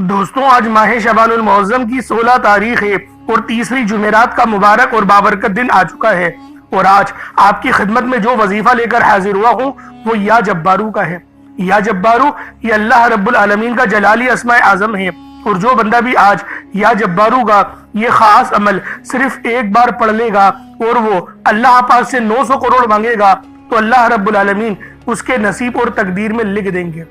دوستوں، آج ماہ شعبان المعظم کی 16 تاریخ ہے اور تیسری جمعرات کا مبارک اور بابرکت دن آ چکا ہے، اور آج آپ کی خدمت میں جو وظیفہ لے کر حاضر ہوا ہوں وہ یا جبارو کا ہے۔ یا جبارو یہ اللہ رب العالمین کا جلالی اسماء اعظم ہے، اور جو بندہ بھی آج یا جبارو کا یہ خاص عمل صرف ایک بار پڑھ لے گا اور وہ اللہ پاک سے 900 کروڑ مانگے گا تو اللہ رب العالمین اس کے نصیب اور تقدیر میں لکھ دیں گے،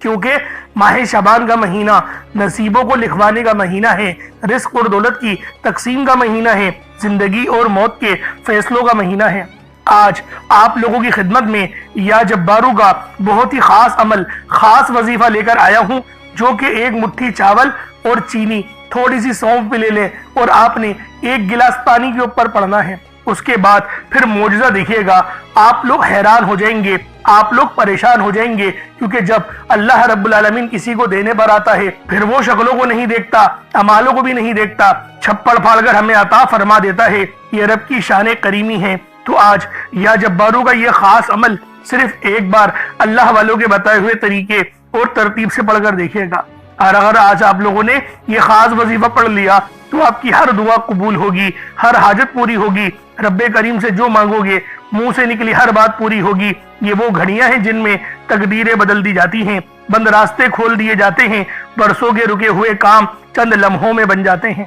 کیونکہ ماہ شعبان کا مہینہ نصیبوں کو لکھوانے کا مہینہ ہے، رزق اور دولت کی تقسیم کا مہینہ ہے، زندگی اور موت کے فیصلوں کا مہینہ ہے۔ آج آپ لوگوں کی خدمت میں یا جبارو کا بہت ہی خاص عمل، خاص وظیفہ لے کر آیا ہوں، جو کہ ایک مٹھی چاول اور چینی، تھوڑی سی سونف بھی لے لیں اور آپ نے ایک گلاس پانی کے اوپر پڑھنا ہے۔ اس کے بعد پھر معجزہ دیکھیے گا، آپ لوگ حیران ہو جائیں گے، آپ لوگ پریشان ہو جائیں گے، کیونکہ جب اللہ رب العالمین کسی کو دینے پر آتا ہے پھر وہ شکلوں کو نہیں دیکھتا، اعمالوں کو بھی نہیں دیکھتا، چھپڑ پھاڑ کر ہمیں عطا فرما دیتا ہے۔ یہ رب کی شان کریمی ہے۔ تو آج یا جبارو کا یہ خاص عمل صرف ایک بار اللہ والوں کے بتائے ہوئے طریقے اور ترتیب سے پڑھ کر دیکھیے گا، اور اگر آج آپ لوگوں نے یہ خاص وظیفہ پڑھ لیا تو آپ کی ہر دعا قبول ہوگی، ہر حاجت پوری ہوگی، رب کریم سے جو مانگو گے منہ سے نکلی ہر بات پوری ہوگی۔ یہ وہ گھڑیاں ہیں جن میں تقدیریں بدل دی جاتی ہیں، بند راستے کھول دیے جاتے ہیں، برسوں کے رکے ہوئے کام چند لمحوں میں بن جاتے ہیں۔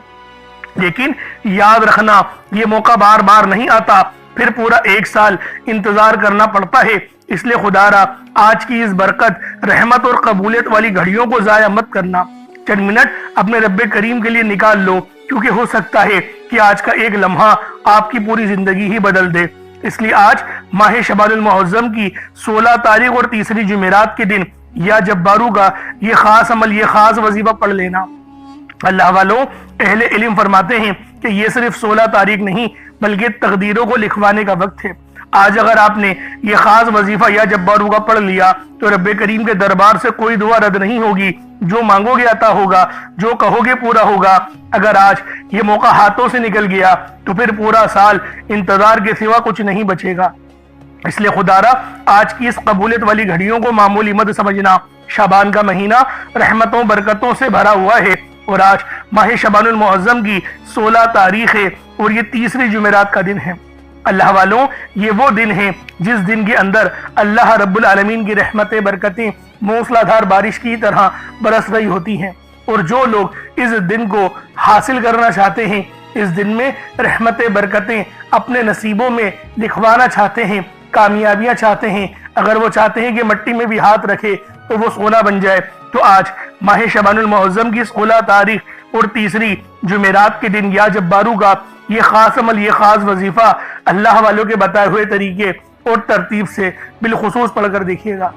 لیکن یاد رکھنا، یہ موقع بار بار نہیں آتا، پھر پورا ایک سال انتظار کرنا پڑتا ہے۔ اس لیے خدا را آج کی اس برکت، رحمت اور قبولیت والی گھڑیوں کو ضائع مت کرنا، چند منٹ اپنے رب کریم کے لیے نکال لو، کیونکہ ہو سکتا ہے کہ آج کا ایک لمحہ آپ کی پوری زندگی ہی بدل دے۔ اس لیے آج ماہ شعبان المعظم کی 16 تاریخ اور تیسری جمعرات کے دن یا جبارو کا یہ خاص عمل، یہ خاص وظیفہ پڑھ لینا۔ اللہ والوں، اہل علم فرماتے ہیں کہ یہ صرف 16 تاریخ نہیں بلکہ تقدیروں کو لکھوانے کا وقت ہے۔ آج اگر آپ نے یہ خاص وظیفہ یا جبارو کا پڑھ لیا تو رب کریم کے دربار سے کوئی دعا رد نہیں ہوگی، جو مانگو گے عطا ہوگا، جو کہو گے پورا ہوگا۔ اگر آج یہ موقع ہاتھوں سے نکل گیا تو پھر پورا سال انتظار کے سوا کچھ نہیں بچے گا۔ اس لیے خدا را آج کی اس قبولیت والی گھڑیوں کو معمولی مت سمجھنا۔ شعبان کا مہینہ رحمتوں برکتوں سے بھرا ہوا ہے، اور آج ماہ شعبان المعظم کی 16 تاریخ ہے اور یہ تیسری جمعرات کا دن ہے۔ اللہ والوں، یہ وہ دن ہے جس دن کے اندر اللہ رب العالمین کی رحمتیں برکتیں موسلا دھار بارش کی طرح برس رہی ہوتی ہیں، اور جو لوگ اس دن کو حاصل کرنا چاہتے ہیں، اس دن میں رحمتیں برکتیں اپنے نصیبوں میں لکھوانا چاہتے ہیں، کامیابیاں چاہتے ہیں، اگر وہ چاہتے ہیں کہ مٹی میں بھی ہاتھ رکھے تو وہ سونا بن جائے، تو آج ماہ شعبان المعظم کی 16 تاریخ اور تیسری جمعرات کے دن یا جبارو کا یہ خاص عمل، یہ خاص وظیفہ اللہ والوں کے بتائے ہوئے طریقے اور ترتیب سے بالخصوص پڑھ کر دیکھیے گا۔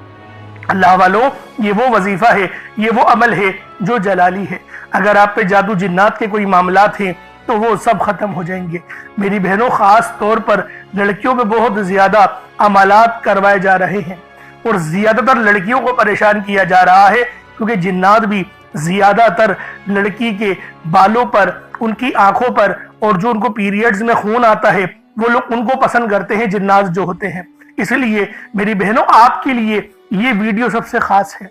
اللہ والوں، یہ وہ وظیفہ ہے، یہ وہ عمل ہے جو جلالی ہے۔ اگر آپ پہ جادو جنات کے کوئی معاملات ہیں تو وہ سب ختم ہو جائیں گے۔ میری بہنوں، خاص طور پر لڑکیوں پہ بہت زیادہ عملات کروائے جا رہے ہیں، اور زیادہ تر لڑکیوں کو پریشان کیا جا رہا ہے، کیونکہ جنات بھی زیادہ تر لڑکی کے بالوں پر، ان کی آنکھوں پر، اور جو ان کو پیریڈز میں خون آتا ہے وہ لوگ ان کو پسند کرتے ہیں، جنات جو ہوتے ہیں۔ اس لیے میری بہنوں، آپ کے لیے یہ ویڈیو سب سے خاص ہے،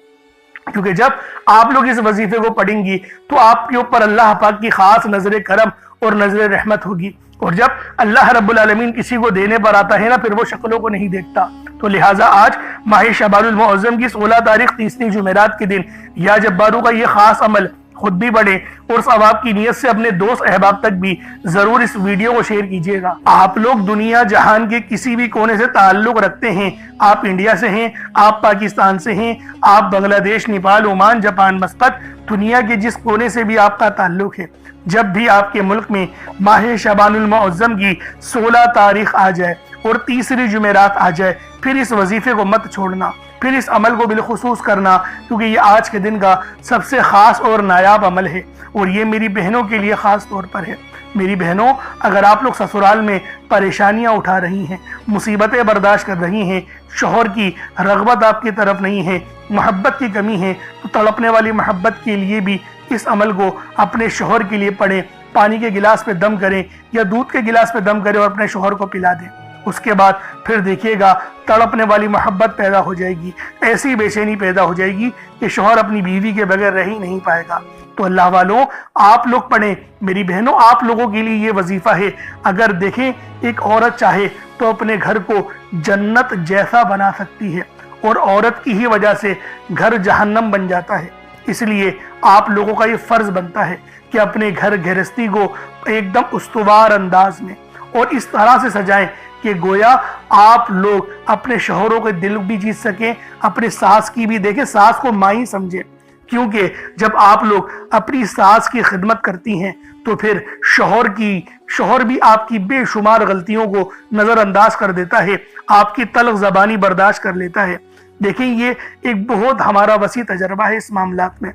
کیونکہ جب آپ لوگ اس وظیفے کو پڑھیں گی تو آپ کے اوپر اللہ پاک کی خاص نظر کرم اور نظر رحمت ہوگی، اور جب اللہ رب العالمین کسی کو دینے پر آتا ہے نا، پھر وہ شکلوں کو نہیں دیکھتا۔ تو لہٰذا آج ماہ شعبان المعظم کی 16 تاریخ تیسری جمعرات کے دن یا جبارو کا یہ خاص عمل خود بھی پڑھیں، اور ثواب کی نیت سے اپنے دوست احباب تک بھی ضرور اس ویڈیو کو شیئر کیجیے گا۔ آپ لوگ دنیا جہان کے کسی بھی کونے سے تعلق رکھتے ہیں، آپ انڈیا سے ہیں، آپ پاکستان سے ہیں، آپ بنگلہ دیش، نیپال، عمان، جاپان، مسقط، دنیا کے جس کونے سے بھی آپ کا تعلق ہے، جب بھی آپ کے ملک میں ماہ شعبان المعظم کی 16 تاریخ آ جائے اور تیسری جمعرات آ جائے، پھر اس وظیفے کو مت چھوڑنا، پھر اس عمل کو بالخصوص کرنا، کیونکہ یہ آج کے دن کا سب سے خاص اور نایاب عمل ہے، اور یہ میری بہنوں کے لیے خاص طور پر ہے۔ میری بہنوں، اگر آپ لوگ سسرال میں پریشانیاں اٹھا رہی ہیں، مصیبتیں برداشت کر رہی ہیں، شوہر کی رغبت آپ کی طرف نہیں ہے، محبت کی کمی ہے، تو تڑپنے والی محبت کے لیے بھی اس عمل کو اپنے شوہر کے لیے پڑھیں، پانی کے گلاس پہ دم کریں یا دودھ کے گلاس پہ دم کریں اور اپنے شوہر کو پلا دیں۔ اس کے بعد پھر دیکھیے گا تڑپنے والی محبت پیدا ہو جائے گی، ایسی بے چینی پیدا ہو جائے گی کہ شوہر اپنی بیوی کے بغیر رہ ہی نہیں پائے گا۔ تو اللہ والوں آپ لوگ پڑھیں، میری بہنوں آپ لوگوں کے لیے یہ وظیفہ ہے۔ اگر دیکھیں ایک عورت چاہے تو اپنے گھر کو جنت جیسا بنا سکتی ہے، اور عورت کی ہی وجہ سے گھر جہنم بن جاتا ہے۔ اس لیے آپ لوگوں کا یہ فرض بنتا ہے کہ اپنے گھر گھرستی کو ایک دم استوار انداز میں اور اس طرح سے سجائیں کہ گویا آپ لوگ اپنے شوہروں کے دل بھی جیت سکیں، اپنے ساس کی بھی دیکھیں، ساس کو ماں ہی سمجھیں، کیونکہ جب آپ لوگ اپنی ساس کی خدمت کرتی ہیں تو پھر شوہر بھی آپ کی بے شمار غلطیوں کو نظر انداز کر دیتا ہے، آپ کی تلخ زبانی برداشت کر لیتا ہے۔ دیکھیں یہ ایک بہت ہمارا وسیع تجربہ ہے اس معاملات میں،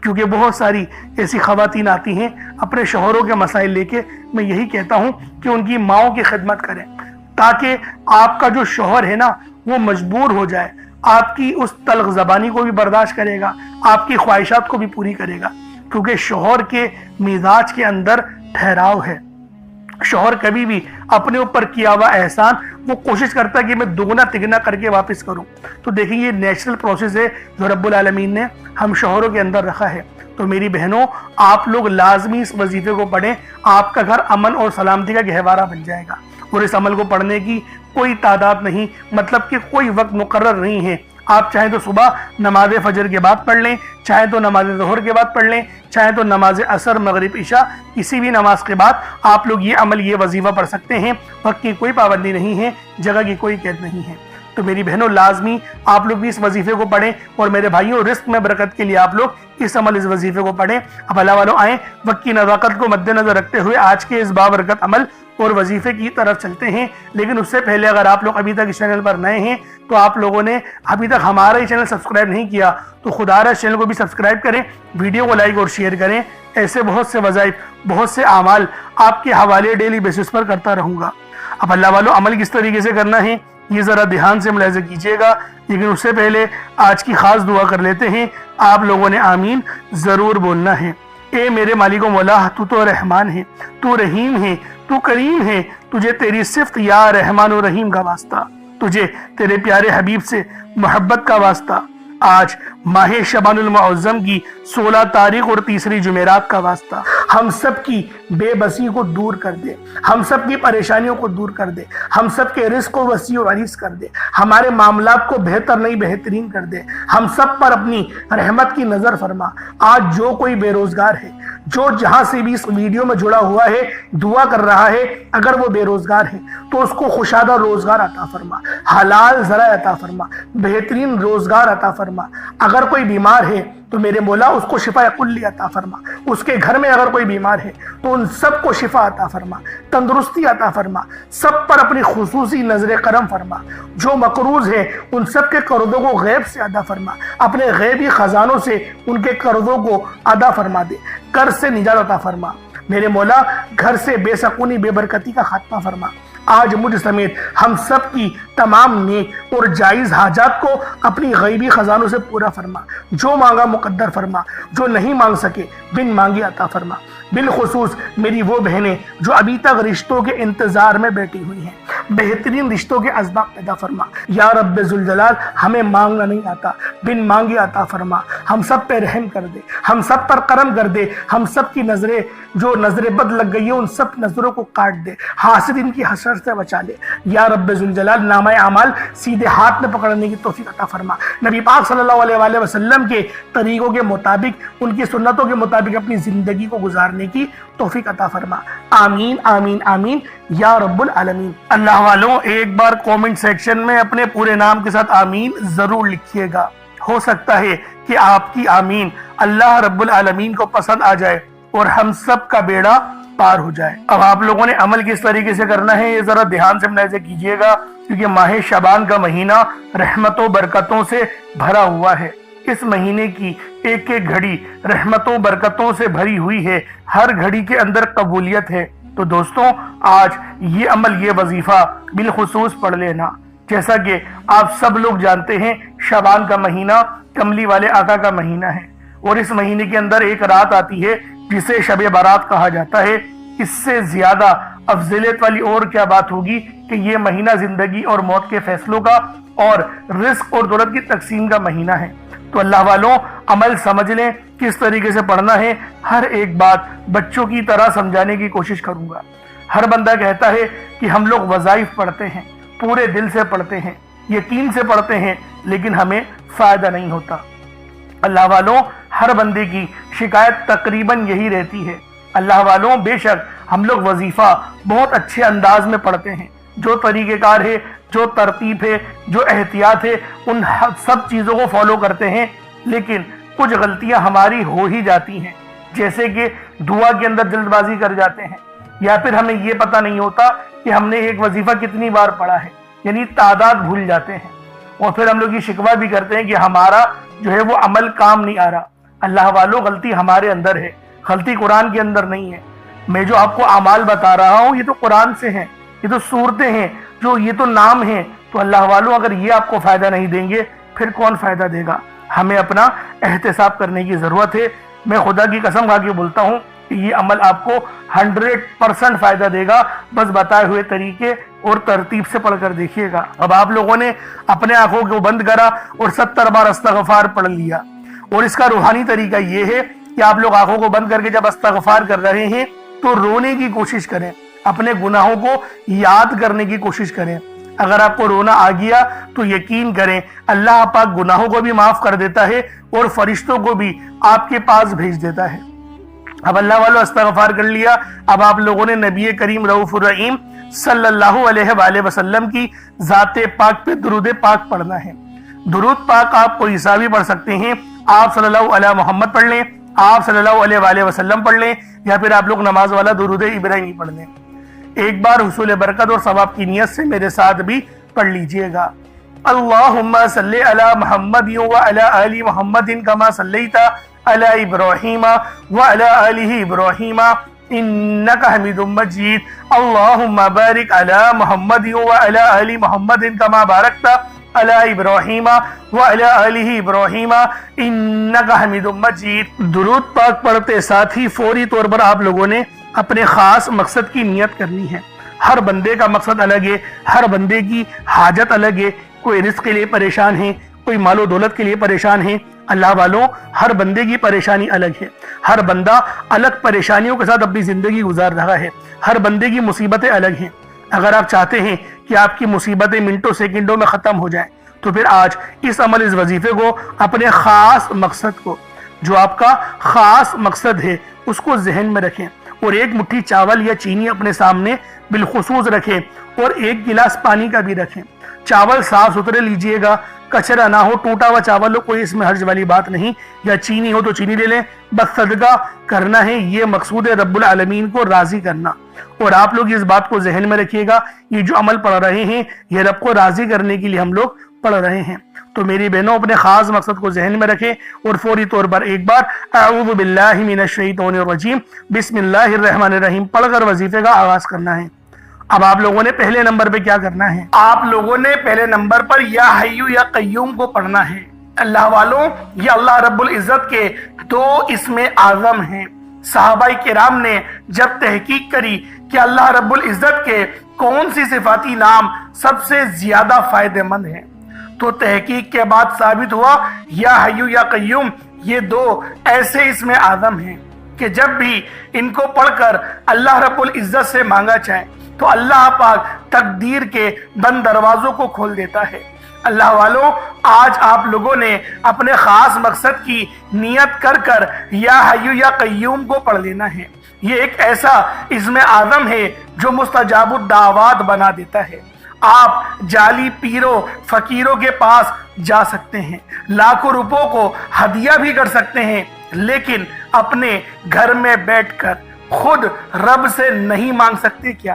کیونکہ بہت ساری ایسی خواتین آتی ہیں اپنے شوہروں کے مسائل لے کے۔ میں یہی کہتا ہوں کہ ان کی ماؤں کی خدمت کریں، تاکہ آپ کا جو شوہر ہے نا وہ مجبور ہو جائے، آپ کی اس تلخ زبانی کو بھی برداشت کرے گا، آپ کی خواہشات کو بھی پوری کرے گا، کیونکہ شوہر کے مزاج کے اندر ٹھہراؤ ہے۔ شوہر کبھی بھی اپنے اوپر کیا ہوا احسان وہ کوشش کرتا ہے کہ میں دگنا تگنا کر کے واپس کروں۔ تو دیکھیں یہ نیچرل پروسیس ہے جو رب العالمین نے ہم شوہروں کے اندر رکھا ہے۔ تو میری بہنوں آپ لوگ لازمی اس وظیفے کو پڑھیں، آپ کا گھر امن اور سلامتی کا گہوارہ بن جائے گا۔ اور اس عمل کو پڑھنے کی کوئی تعداد نہیں، مطلب کہ کوئی وقت مقرر نہیں ہے۔ آپ چاہیں تو صبح نماز فجر کے بعد پڑھ لیں، چاہیں تو نماز ظہر کے بعد پڑھ لیں، چاہیں تو نماز عصر مغرب عشاء کسی بھی نماز کے بعد آپ لوگ یہ عمل یہ وظیفہ پڑھ سکتے ہیں۔ وقت کی کوئی پابندی نہیں ہے، جگہ کی کوئی قید نہیں ہے۔ تو میری بہنوں لازمی آپ لوگ بھی اس وظیفے کو پڑھیں، اور میرے بھائیوں رزق میں برکت کے لیے آپ لوگ اس وظیفے کو پڑھیں۔ اب اللہ والوں آئیں وقت کی نزاکت کو مد نظر رکھتے ہوئے آج کے اس بابرکت عمل اور وظیفے کی طرف چلتے ہیں۔ لیکن اس سے پہلے اگر آپ لوگ ابھی تک اس چینل پر نئے ہیں تو آپ لوگوں نے ابھی تک ہمارا یہ چینل سبسکرائب نہیں کیا تو خدا را اس چینل کو بھی سبسکرائب کریں، ویڈیو کو لائک اور شیئر کریں۔ ایسے بہت سے وظائف، بہت سے اعمال آپ کے حوالے ڈیلی بیسس پر کرتا رہوں گا۔ اب اللہ والوں عمل کس طریقے سے کرنا ہے یہ ذرا دھیان سے ملاحظہ کیجیے گا، لیکن اس سے پہلے آج کی خاص دعا کر لیتے ہیں۔ آپ لوگوں نے آمین ضرور بولنا ہے۔ اے میرے مالک و مولا، تو رحمان ہے، تو رحیم ہے، تو کریم ہے، تجھے تیری صفت یا رحمان و رحیم کا واسطہ، تجھے تیرے پیارے حبیب سے محبت کا واسطہ، آج ماہ شعبان المعظم کی 16 تاریخ اور تیسری جمعرات کا واسطہ، ہم سب کی بے بسی کو دور کر دے، ہم سب کی پریشانیوں کو دور کر دے، ہم سب کے رزق کو وسیع و عریض کر دے، ہمارے معاملات کو بہتر نہیں بہترین کر دے، ہم سب پر اپنی رحمت کی نظر فرما۔ آج جو کوئی بے روزگار ہے، جو جہاں سے بھی اس ویڈیو میں جڑا ہوا ہے دعا کر رہا ہے، اگر وہ بے روزگار ہے تو اس کو خوشادہ روزگار عطا فرما، حلال ذرائع عطا فرما، بہترین روزگار عطا فرما۔ اگر کوئی بیمار ہے تو میرے مولا اس کو شفا کلی عطا فرما، اس کے گھر میں اگر کوئی بیمار ہے تو ان سب کو شفا عطا فرما، تندرستی عطا فرما، سب پر اپنی خصوصی نظر کرم فرما۔ جو مقروض ہے ان سب کے قرضوں کو غیب سے ادا فرما، اپنے غیبی خزانوں سے ان کے قرضوں کو ادا فرما دے، قرض سے نجات عطا فرما۔ میرے مولا گھر سے بے سکونی بے برکتی کا خاتمہ فرما۔ آج مجھ سمیت ہم سب کی تمام نیک اور جائز حاجات کو اپنی غیبی خزانوں سے پورا فرما، جو مانگا مقدر فرما، جو نہیں مانگ سکے بن مانگی عطا فرما۔ بالخصوص میری وہ بہنیں جو ابھی تک رشتوں کے انتظار میں بیٹھی ہوئی ہیں، بہترین رشتوں کے اسباب پیدا فرما۔ یا رب ذوالجلال ہمیں مانگنا نہیں آتا، بن مانگی عطا فرما۔ ہم سب پہ رحم کر دے، ہم سب پر کرم کر دے، ہم سب کی نظریں جو نظر بد لگ گئی ہیں ان سب نظروں کو کاٹ دے، حاسدین کی حسرت سے بچا لے۔ یا رب ذوالجلال نامہ اعمال سیدھے ہاتھ میں پکڑنے کی توفیق عطا فرما۔ نبی پاک صلی اللہ علیہ وآلہ وسلم کے طریقوں کے مطابق، ان کی سنتوں کے مطابق اپنی زندگی کو گزارنے کی توفیق عطا فرما۔ آمین آمین آمین یا رب العالمین۔ اللہ والوں ایک بار کومنٹ سیکشن میں اپنے پورے نام کے ساتھ آمین ضرور لکھیے گا، ہو سکتا ہے کہ آپ کی آمین اللہ رب العالمین کو پسند آ جائے اور ہم سب کا بیڑا پار ہو جائے۔ اب آپ لوگوں نے عمل کس طریقے سے کرنا ہے یہ ذرا دھیان سے ملاحظہ کیجیے گا، کیونکہ ماہ شعبان کا مہینہ رحمتوں برکتوں سے بھرا ہوا ہے۔ اس مہینے کی ایک ایک گھڑی رحمتوں برکتوں سے بھری ہوئی ہے، ہر گھڑی کے اندر قبولیت ہے۔ تو دوستوں آج یہ عمل یہ وظیفہ بالخصوص پڑھ لینا۔ جیسا کہ آپ سب لوگ جانتے ہیں شعبان کا مہینہ کملی والے آقا کا مہینہ ہے، اور اس مہینے کے اندر ایک رات آتی ہے جسے شب برات کہا جاتا ہے۔ اس سے زیادہ افضلیت والی اور کیا بات ہوگی کہ یہ مہینہ زندگی اور موت کے فیصلوں کا اور رزق اور دولت کی تقسیم کا مہینہ ہے۔ تو اللہ والوں عمل سمجھ لیں کس طریقے سے پڑھنا ہے۔ ہر ایک بات بچوں کی طرح سمجھانے کی کوشش کروں گا۔ ہر بندہ کہتا ہے کہ ہم لوگ وظائف پڑھتے ہیں، پورے دل سے پڑھتے ہیں، یقین سے پڑھتے ہیں، لیکن ہمیں فائدہ نہیں ہوتا۔ اللہ والوں ہر بندے کی شکایت تقریباً یہی رہتی ہے۔ اللہ والوں بے شک ہم لوگ وظیفہ بہت اچھے انداز میں پڑھتے ہیں، جو طریقہ کار ہے، جو ترتیب ہے، جو احتیاط ہے، ان سب چیزوں کو فالو کرتے ہیں، لیکن کچھ غلطیاں ہماری ہو ہی جاتی ہیں، جیسے کہ دعا کے اندر جلد بازی کر جاتے ہیں، یا پھر ہمیں یہ پتہ نہیں ہوتا کہ ہم نے ایک وظیفہ کتنی بار پڑھا ہے، یعنی تعداد بھول جاتے ہیں، اور پھر ہم لوگ یہ شکوہ بھی کرتے ہیں کہ ہمارا جو ہے وہ عمل کام نہیں آ رہا۔ اللہ والوں غلطی ہمارے اندر ہے، غلطی قرآن کے اندر نہیں ہے۔ میں جو آپ کو اعمال بتا رہا ہوں یہ تو قرآن سے ہیں، یہ تو صورتیں ہیں، جو یہ تو نام ہیں۔ تو اللہ والوں اگر یہ آپ کو فائدہ نہیں دیں گے پھر کون فائدہ دے گا؟ ہمیں اپنا احتساب کرنے کی ضرورت ہے۔ میں خدا کی قسم کھا کے بولتا ہوں کہ یہ عمل آپ کو 100% فائدہ دے گا، بس بتائے ہوئے طریقے اور ترتیب سے پڑھ کر دیکھیے گا۔ اب آپ لوگوں نے اپنے آنکھوں کو بند کرا اور 70 بار استغفار پڑھ لیا، اور اس کا روحانی طریقہ یہ ہے کہ آپ لوگ آنکھوں کو بند کر کے جب استغفار کر رہے ہیں تو رونے کی کوشش کریں، اپنے گناہوں کو یاد کرنے کی کوشش کریں۔ اگر آپ کو رونا آ گیا تو یقین کریں اللہ پاک گناہوں کو بھی معاف کر دیتا ہے اور فرشتوں کو بھی آپ کے پاس بھیج دیتا ہے۔ اب اللہ والوں استغفار کر لیا، اب آپ لوگوں نے نبی کریم رؤوف الرحیم صلی اللہ علیہ وآلہ وسلم کی ذات پاک پہ درود پاک پڑھنا ہے۔ درود پاک آپ کوئی سا بھی پڑھ سکتے ہیں، آپ صلی اللہ علیہ محمد پڑھ لیں، آپ صلی اللہ علیہ وآلہ وسلم پڑھ لیں، یا پھر آپ لوگ نماز والا درود ابراہیمی پڑھ لیں۔ ایک بار حصول برکت اور ثواب کی نیت سے میرے ساتھ بھی پڑھ لیجئے گا۔ اللہم صلی علی محمد وعلی آل محمد کما صلیت علی ابراہیم وعلی آل ابراہیم انکا حمید مجید۔ اللہم بارک علی محمد وعلی آل محمد کما بارکت علی ابراہیم وعلی آل ابراہیم انکا حمید مجید۔ درود پاک پڑھتے ساتھ ہی فوری طور پر آپ لوگوں نے اپنے خاص مقصد کی نیت کرنی ہے۔ ہر بندے کا مقصد الگ ہے، ہر بندے کی حاجت الگ ہے، کوئی رزق کے لیے پریشان ہے، کوئی مال و دولت کے لیے پریشان ہے۔ اللہ والوں ہر بندے کی پریشانی الگ ہے، ہر بندہ الگ پریشانیوں کے ساتھ اپنی زندگی گزار رہا ہے، ہر بندے کی مصیبتیں الگ ہیں۔ اگر آپ چاہتے ہیں کہ آپ کی مصیبتیں منٹوں سیکنڈوں میں ختم ہو جائیں تو پھر آج اس عمل اس وظیفے کو اپنے خاص مقصد کو، جو آپ کا خاص مقصد ہے، اس کو ذہن میں رکھیں، اور ایک مٹھی چاول یا چینی اپنے سامنے بالخصوص رکھیں، اور ایک گلاس پانی کا بھی رکھیں۔ چاول صاف ستھرے لیجئے گا، کچرا نہ ہو، ٹوٹا ہوا چاول ہو، کوئی اس میں حرج والی بات نہیں، یا چینی ہو تو چینی لے لیں، بس صدقہ کرنا ہے، یہ مقصود ہے رب العالمین کو راضی کرنا۔ اور آپ لوگ اس بات کو ذہن میں رکھیے گا، یہ جو عمل پڑھ رہے ہیں یہ رب کو راضی کرنے کے لیے ہم لوگ پڑھ رہے ہیں۔ تو میری بہنوں اپنے خاص مقصد کو ذہن میں رکھیں، اور فوری طور پر ایک بار اعوذ باللہ من الشیطان الرجیم بسم اللہ الرحمن الرحیم پڑھ کر وظیفے کا آغاز کرنا ہے۔ اب آپ لوگوں نے پہلے نمبر پہ کیا کرنا ہے؟ آپ لوگوں نے پہلے نمبر پر یا حیو یا قیوم کو پڑھنا ہے۔ اللہ والوں یہ اللہ رب العزت کے 2 اسم اعظم ہیں۔ صحابہ کرام نے جب تحقیق کری کہ اللہ رب العزت کے کون سی صفاتی نام سب سے زیادہ فائدہ مند ہیں، تو تحقیق کے بعد ثابت ہوا یا حیو یا قیوم یہ 2 ایسے اسم اعظم ہیں کہ جب بھی ان کو پڑھ کر اللہ رب العزت سے مانگا جائے تو اللہ پاک تقدیر کے بند دروازوں کو کھول دیتا ہے۔ اللہ والوں آج آپ لوگوں نے اپنے خاص مقصد کی نیت کر کر یا حیو یا قیوم کو پڑھ لینا ہے۔ یہ ایک ایسا اسم اعظم ہے جو مستجاب الدعوات بنا دیتا ہے۔ آپ جعلی پیروں فقیروں کے پاس جا سکتے ہیں، لاکھوں روپوں کو ہدیہ بھی کر سکتے ہیں، لیکن اپنے گھر میں بیٹھ کر خود رب سے نہیں مانگ سکتے کیا؟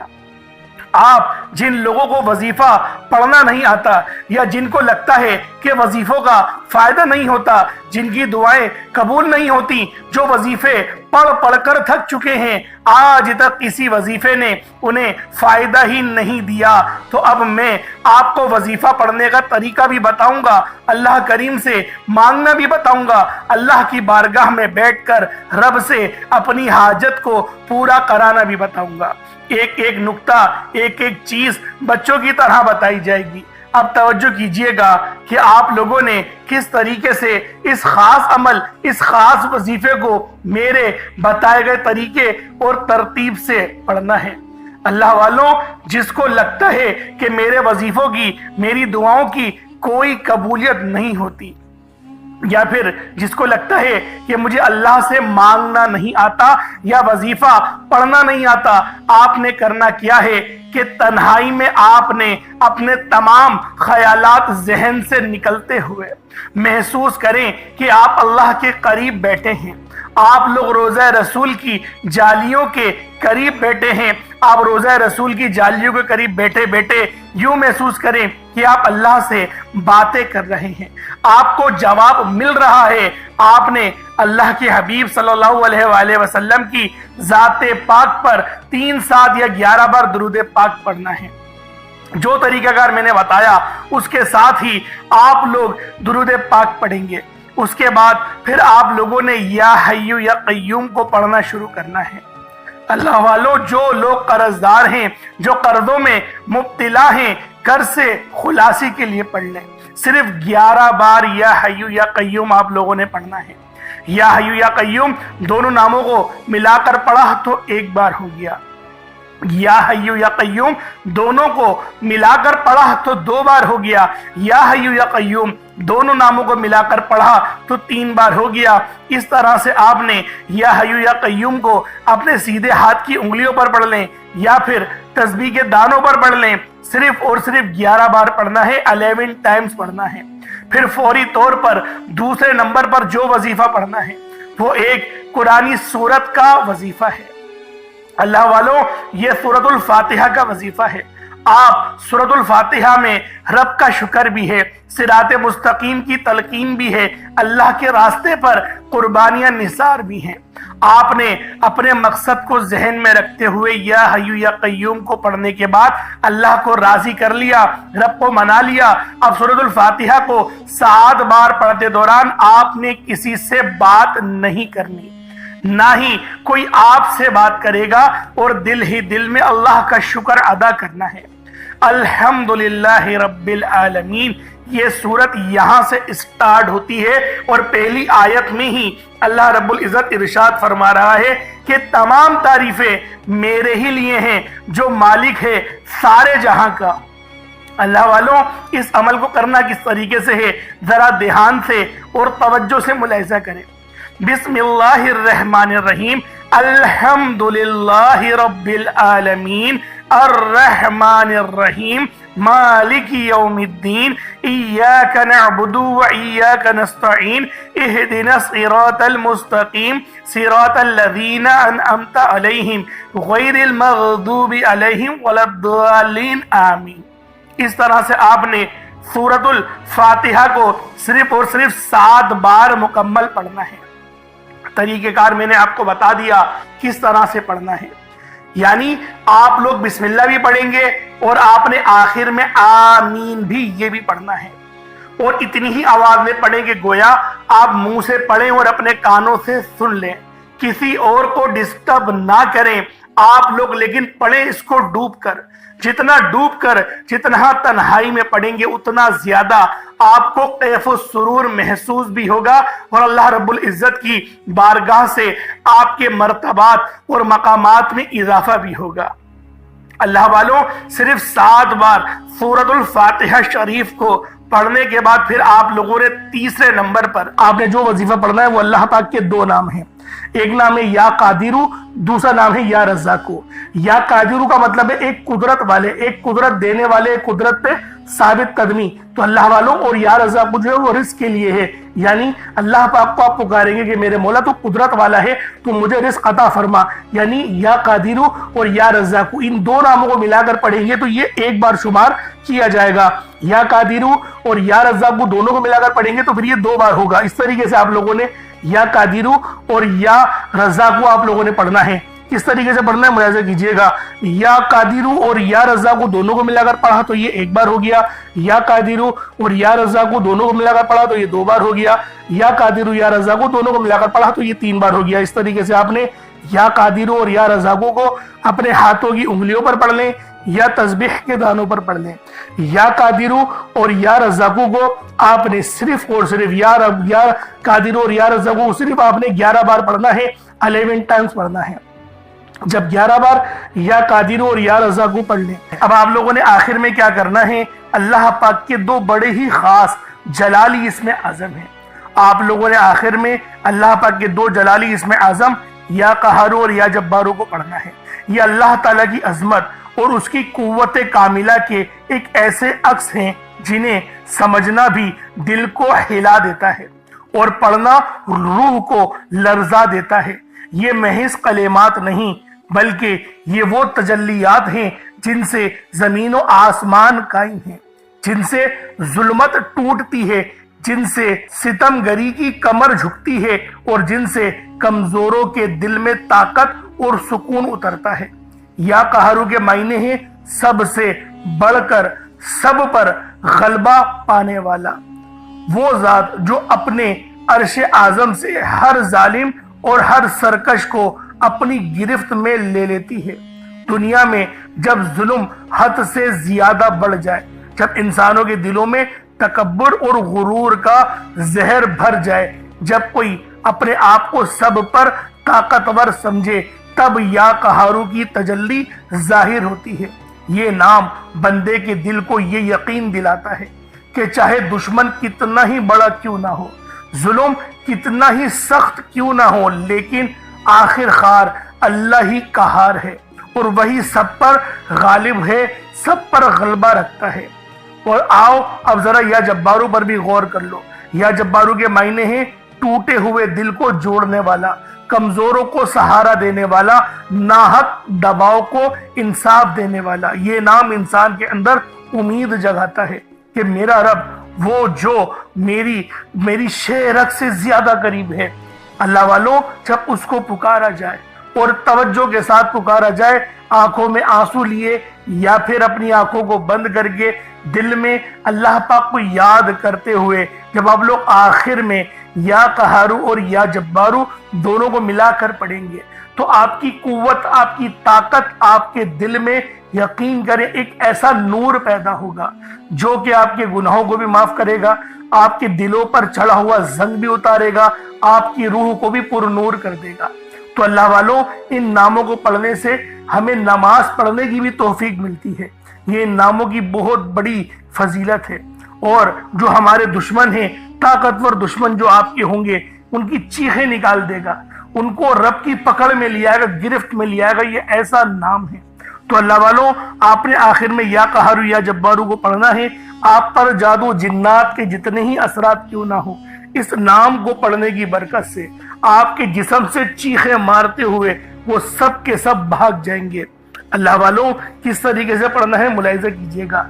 آپ جن لوگوں کو وظیفہ پڑھنا نہیں آتا، یا جن کو لگتا ہے کہ وظیفوں کا فائدہ نہیں ہوتا، جن کی دعائیں قبول نہیں ہوتی، جو وظیفے پڑھ پڑھ کر تھک چکے ہیں، آج تک کسی وظیفے نے انہیں فائدہ ہی نہیں دیا، تو اب میں آپ کو وظیفہ پڑھنے کا طریقہ بھی بتاؤں گا، اللہ کریم سے مانگنا بھی بتاؤں گا، اللہ کی بارگاہ میں بیٹھ کر رب سے اپنی حاجت کو پورا کرانا بھی بتاؤں گا۔ ایک ایک نقطہ، ایک ایک چیز حدیث بچوں کی طرح بتائی جائے گی۔ اب توجہ کیجئے گا کہ آپ لوگوں نے کس طریقے سے اس خاص عمل، اس خاص وظیفے کو میرے بتائے گئے طریقے اور ترتیب سے پڑھنا ہے۔ اللہ والوں، جس کو لگتا ہے کہ میرے وظیفوں کی، میری دعاؤں کی کوئی قبولیت نہیں ہوتی، یا پھر جس کو لگتا ہے کہ مجھے اللہ سے مانگنا نہیں آتا یا وظیفہ پڑھنا نہیں آتا، آپ نے کرنا کیا ہے کہ تنہائی میں آپ نے اپنے تمام خیالات ذہن سے نکلتے ہوئے محسوس کریں کہ آپ اللہ کے قریب بیٹھے ہیں، آپ لوگ روضہ رسول کی جالیوں کے قریب بیٹھے ہیں۔ آپ روضہ رسول کی جالیوں کے قریب بیٹھے بیٹھے یوں محسوس کریں کہ آپ اللہ سے باتیں کر رہے ہیں، آپ کو جواب مل رہا ہے۔ آپ نے اللہ کے حبیب صلی اللہ علیہ وآلہ وسلم کی ذات پاک پر 3 7 یا 11 بار درود پاک پڑھنا ہے۔ جو طریقہ کار میں نے بتایا اس کے ساتھ ہی آپ لوگ درود پاک پڑھیں گے۔ اس کے بعد پھر آپ لوگوں نے یا حیو یا قیوم کو پڑھنا شروع کرنا ہے۔ اللہ والوں، جو لوگ قرض دار ہیں، جو قرضوں میں مبتلا ہیں، قرض سے خلاصی کے لیے پڑھ لیں۔ صرف 11 بار یا حیو یا قیوم آپ لوگوں نے پڑھنا ہے۔ یا حیو یا قیوم دونوں ناموں کو ملا کر پڑھا تو 1 بار ہو گیا، یا حیو یا قیوم دونوں کو ملا کر پڑھا تو 2 بار ہو گیا، یا حیو یا قیوم دونوں ناموں کو ملا کر پڑھا تو 3 بار ہو گیا۔ اس طرح سے آپ نے یا حیو یا قیوم کو اپنے سیدھے ہاتھ کی انگلیوں پر پڑھ لیں یا پھر تسبیح کے دانوں پر پڑھ لیں۔ صرف اور صرف 11 بار پڑھنا ہے، 11 ٹائمز پڑھنا ہے۔ پھر فوری طور پر دوسرے نمبر پر جو وظیفہ پڑھنا ہے وہ ایک قرآنی سورت کا وظیفہ ہے۔ اللہ والوں، یہ سورۃ الفاتحہ کا وظیفہ ہے۔ آپ سورۃ الفاتحہ میں رب کا شکر بھی ہے، صراط مستقیم کی تلقین بھی ہے، اللہ کے راستے پر قربانیاں نثار بھی ہیں۔ آپ نے اپنے مقصد کو ذہن میں رکھتے ہوئے یا حیو یا قیوم کو پڑھنے کے بعد اللہ کو راضی کر لیا، رب کو منا لیا۔ اب سورۃ الفاتحہ کو 7 بار پڑھتے دوران آپ نے کسی سے بات نہیں کرنی، نہ ہی کوئی آپ سے بات کرے گا، اور دل ہی دل میں اللہ کا شکر ادا کرنا ہے۔ الحمدللہ رب العالمین، یہ سورت یہاں سے اسٹارٹ ہوتی ہے، اور پہلی آیت میں ہی اللہ رب العزت ارشاد فرما رہا ہے کہ تمام تعریفیں میرے ہی لیے ہیں جو مالک ہے سارے جہاں کا۔ اللہ والوں، اس عمل کو کرنا کس طریقے سے ہے ذرا دھیان سے اور توجہ سے ملاحظہ کریں۔ بسم اللہ الرحمن الرحیم، الحمدللہ رب العالمین، الرحمن الرحیم، مالک یوم الدین، ایاک نعبد و ایاک نستعین، اہدنا الصراط المستقیم، صراط الذین انعمت علیہم غیر المغضوب علیہم ولا الضالین، آمین۔ اس طرح سے آپ نے سورۃ الفاتحہ کو صرف اور صرف 7 بار مکمل پڑھنا ہے۔ طریقہ کار میں نے آپ کو بتا دیا کس طرح سے پڑھنا ہے، یعنی آپ لوگ بسم اللہ بھی پڑھیں گے اور آپ نے آخر میں آمین بھی یہ بھی پڑھنا ہے، اور اتنی ہی آواز میں پڑھیں کہ گویا آپ منہ سے پڑھیں اور اپنے کانوں سے سن لیں، کسی اور کو ڈسٹرب نہ کریں آپ لوگ، لیکن پڑھیں اس کو ڈوب کر۔ جتنا ڈوب کر، جتنا تنہائی میں پڑھیں گے اتنا زیادہ آپ کو کیف و سرور محسوس بھی ہوگا، اور اللہ رب العزت کی بارگاہ سے آپ کے مرتبات اور مقامات میں اضافہ بھی ہوگا۔ اللہ والوں، صرف 7 بار سورۃ الفاتحہ شریف کو پڑھنے کے بعد پھر آپ لوگوں نے تیسرے نمبر پر آپ نے جو وظیفہ پڑھنا ہے وہ اللہ پاک کے 2 نام ہیں، ایک نام ہے یا قادرو، دوسرا نام ہے یا رزاقو۔ یا قادرو کا مطلب ہے ایک قدرت والے، ایک قدرت دینے والے، ایک قدرت پہ ثابت قدمی، تو اللہ والوں، اور یا رزاقو جو ہے وہ رزق کے لیے ہے، یعنی اللہ پاک کو آپ پکاریں گے کہ میرے مولا تو قدرت والا ہے، تو مجھے رزق عطا فرما، یعنی یا قادرو اور یا رزاقو ان 2 ناموں کو ملا کر پڑھیں گے تو یہ 1 بار شمار کیا جائے گا۔ یا قادرو اور یا رزاقو دونوں کو ملا کر پڑھیں گے تو پھر یہ 2 بار ہوگا۔ اس طریقے سے آپ لوگوں نے یا قادرو اور یا رزاقو آپ لوگوں نے پڑھنا ہے۔ کس طریقے سے پڑھنا ہے ملاحظہ کیجئے گا، یا قادرو اور یا رزاقو دونوں کو ملا کر پڑھا تو یہ 1 بار ہو گیا، یا قادرو اور یا رزاقو دونوں کو ملا کر پڑھا تو یہ 2 بار ہو گیا، یا قادرو یا رزاقو دونوں کو ملا کر پڑھا تو یہ 3 بار ہو گیا۔ اس طریقے سے آپ نے یا قادرو اور یا رزاقو کو اپنے ہاتھوں کی انگلیوں پر پڑھ لیں، یا تسبیح کے دانوں پر پڑھ لیں۔ یا قادرو اور یا رزاقو کو آپ نے صرف اور صرف یا قادرو اور یا رزاقو صرف آپ نے 11 بار پڑھنا ہے، 11 ٹائمز پڑھنا ہے۔ جب 11 بار یا قادرو اور یا رزاقو پڑھ لیں، اب آپ لوگوں نے آخر میں کیا کرنا ہے، اللہ پاک کے 2 بڑے ہی خاص جلالی اسم اعظم ہیں۔ آپ لوگوں نے آخر میں اللہ پاک کے 2 جلالی اسم اعظم یا قہارو اور یا جبارو کو پڑھنا ہے۔ یہ اللہ تعالیٰ کی عظمت اور اس کی قوت کاملہ کے ایک ایسے عکس ہیں جنہیں سمجھنا بھی دل کو ہلا دیتا ہے اور پڑھنا روح کو لرزا دیتا ہے۔ یہ محض کلمات نہیں بلکہ یہ وہ تجلیات ہیں جن سے زمین و آسمان قائم ہیں، جن سے ظلمت ٹوٹتی ہے، جن سے ستم گری کی کمر جھکتی ہے اور جن سے کمزوروں کے دل میں طاقت اور سکون اترتا ہے۔ یا قہرو کے معنی ہیں سب سے بڑھ کر سب پر غلبہ پانے والا، وہ ذات جو اپنے عرش اعظم سے ہر ظالم اور ہر سرکش کو اپنی گرفت میں لے لیتی ہے۔ دنیا میں جب ظلم حد سے زیادہ بڑھ جائے، جب انسانوں کے دلوں میں تکبر اور غرور کا زہر بھر جائے، جب کوئی اپنے آپ کو سب پر طاقتور سمجھے، تب یا قہارو کی تجلی ظاہر ہوتی ہے۔ یہ نام بندے کے دل کو یہ یقین دلاتا ہے کہ چاہے دشمن کتنا ہی بڑا کیوں نہ ہو، ظلم کتنا ہی سخت کیوں نہ ہو، لیکن آخر کار اللہ ہی قہار ہے اور وہی سب پر غالب ہے، سب پر غلبہ رکھتا ہے۔ اور آؤ اب ذرا یا جبارو پر بھی غور کر لو۔ یا جبارو کے معنی ہیں ٹوٹے ہوئے دل کو جوڑنے والا، کمزوروں کو سہارا دینے والا، ناحق دباؤ کو انصاف دینے والا۔ یہ نام انسان کے اندر امید جگاتا ہے کہ میرا رب وہ جو میری شہرت سے زیادہ قریب ہے۔ اللہ والوں، جب اس کو پکارا جائے اور توجہ کے ساتھ پکارا جائے، آنکھوں میں آنسو لیے یا پھر اپنی آنکھوں کو بند کر کے دل میں اللہ پاک کو یاد کرتے ہوئے، جب آپ لوگ آخر میں یا قہارو اور یا جبارو دونوں کو ملا کر پڑھیں گے تو آپ کی قوت، آپ کی طاقت، آپ کے دل میں یقین کریں ایک ایسا نور پیدا ہوگا جو کہ آپ کے گناہوں کو بھی معاف کرے گا، آپ کے دلوں پر چڑھا ہوا زنگ بھی اتارے گا، آپ کی روح کو بھی پر نور کر دے گا۔ تو اللہ والوں، ان ناموں کو پڑھنے سے ہمیں نماز پڑھنے کی بھی توفیق ملتی ہے۔ یہ ان ناموں کی بہت بڑی فضیلت ہے، اور جو ہمارے دشمن ہیں، طاقتور دشمن جو آپ کے ہوں گے، ان کی چیخیں نکال دے گا، ان کو رب کی پکڑ میں لے آئے گا، گرفت میں لے آئے گا۔ یہ ایسا نام ہے۔ تو اللہ والوں، آپ نے آخر میں یا قہارو یا جبارو کو پڑھنا ہے۔ آپ پر جادو جنات کے جتنے ہی اثرات کیوں نہ ہو، اس نام کو پڑھنے کی برکت سے آپ کے جسم سے چیخیں مارتے ہوئے وہ سب کے سب بھاگ جائیں گے۔ اللہ والوں، کس طریقے سے پڑھنا ہے ملاحظہ کیجئے گا۔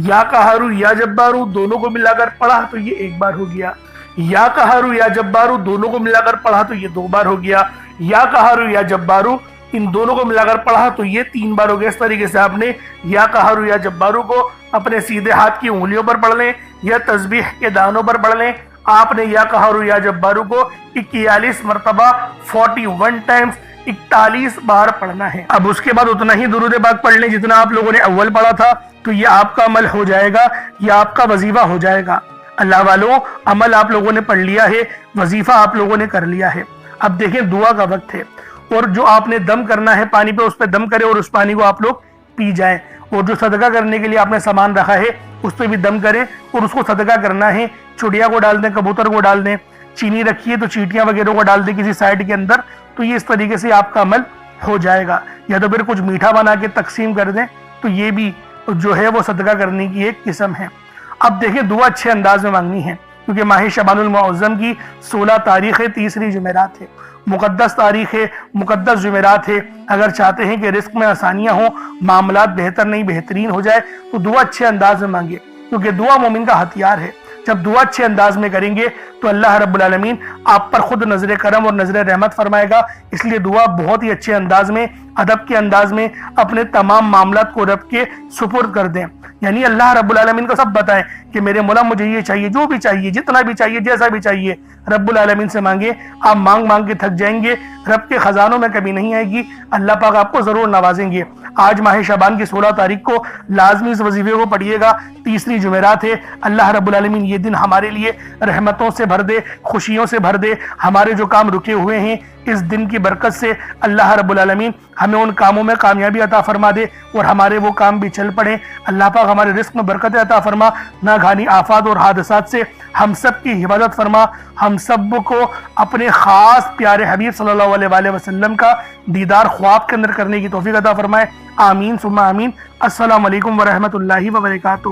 یا قہارو یا جبارو دونوں کو ملا کر پڑھا تو یہ 1 بار ہو گیا، یا قہارو یا جبارو دونوں کو ملا کر پڑھا تو یہ 2 بار ہو گیا، یا قہارو یا جبارو ان دونوں کو ملا کر پڑھا تو یہ 3 بار ہو گیا۔ اس طریقے سے آپ نے یا قہارو یا جبارو کو اپنے سیدھے ہاتھ کی انگلیوں پر پڑھ لیں یا تسبیح کے دانوں پر پڑھ لیں۔ آپ نے یا قہارو یا جبارو کو 41 مرتبہ 41 ٹائمز 41 بار پڑھنا ہے۔ اب اس کے بعد اتنا ہی درود پاک پڑھ لیں جتنا آپ لوگوں نے اول پڑھا تھا، تو یہ آپ کا عمل ہو جائے گا، یہ آپ کا وظیفہ ہو جائے گا۔ اللہ والوں، عمل آپ لوگوں نے پڑھ لیا ہے، وظیفہ آپ لوگوں نے کر لیا ہے۔ اب دیکھیں دعا کا وقت ہے، اور جو آپ نے دم کرنا ہے پانی پہ، اس پہ دم کرے اور اس پانی کو آپ لوگ پی جائیں، اور جو صدقہ کرنے کے لیے آپ نے سامان رکھا ہے اس پہ بھی دم کریں اور اس کو صدقہ کرنا ہے۔ چڑیا کو ڈال دیں، کبوتر کو ڈال دیں، چینی رکھی ہے تو چیٹیاں وغیرہ کو ڈال دیں کسی سائڈ کے اندر، تو یہ اس طریقے سے آپ کا عمل ہو جائے گا۔ یا تو پھر کچھ میٹھا بنا کے تقسیم کر دیں، تو یہ بھی جو ہے وہ صدقہ کرنے کی ایک قسم ہے۔ اب دیکھیں دعا اچھے انداز میں مانگنی ہے، کیونکہ ماہ شعبان المعظم کی 16 تاریخ ہے، تیسری جمعرات ہے، مقدس تاریخ ہے، مقدس جمعرات ہے۔ اگر چاہتے ہیں کہ رزق میں آسانیاں ہوں، معاملات بہتر نہیں بہترین ہو جائے، تو دعا اچھے انداز میں مانگے، کیونکہ دعا مومن کا ہتھیار ہے۔ جب دعا اچھے انداز میں کریں گے تو اللہ رب العالمین آپ پر خود نظر کرم اور نظر رحمت فرمائے گا۔ اس لیے دعا بہت ہی اچھے انداز میں، ادب کے انداز میں اپنے تمام معاملات کو رب کے سپرد کر دیں، یعنی اللہ رب العالمین کو سب بتائیں کہ میرے مولا مجھے یہ چاہیے، جو بھی چاہیے، جتنا بھی چاہیے، جیسا بھی چاہیے، رب العالمین سے مانگے۔ آپ مانگ مانگ کے تھک جائیں گے، رب کے خزانوں میں کمی نہیں آئے گی، اللہ پاک آپ کو ضرور نوازیں گے۔ آج ماہ شعبان کی 16 تاریخ کو لازمی اس وظیفے کو پڑھیے گا، تیسری جمعرات ہے۔ اللہ رب العالمین یہ دن ہمارے لیے رحمتوں سے بھر دے، خوشیوں سے بھر دے، ہمارے جو کام رکے ہوئے ہیں اس دن کی برکت سے اللہ رب العالمین ہمیں ان کاموں میں کامیابی عطا فرما دے اور ہمارے وہ کام بھی چل پڑیں۔ اللہ پاک ہمارے رزق میں برکت عطا فرما، ناگہانی آفات اور حادثات سے ہم سب کی حفاظت فرما، ہم سب کو اپنے خاص پیارے حبیب صلی اللہ علیہ وآلہ وسلم کا دیدار خواب کے اندر کرنے کی توفیق عطا فرمائے۔ آمین ثم آمین۔ السلام علیکم ورحمۃ اللہ وبرکاتہ۔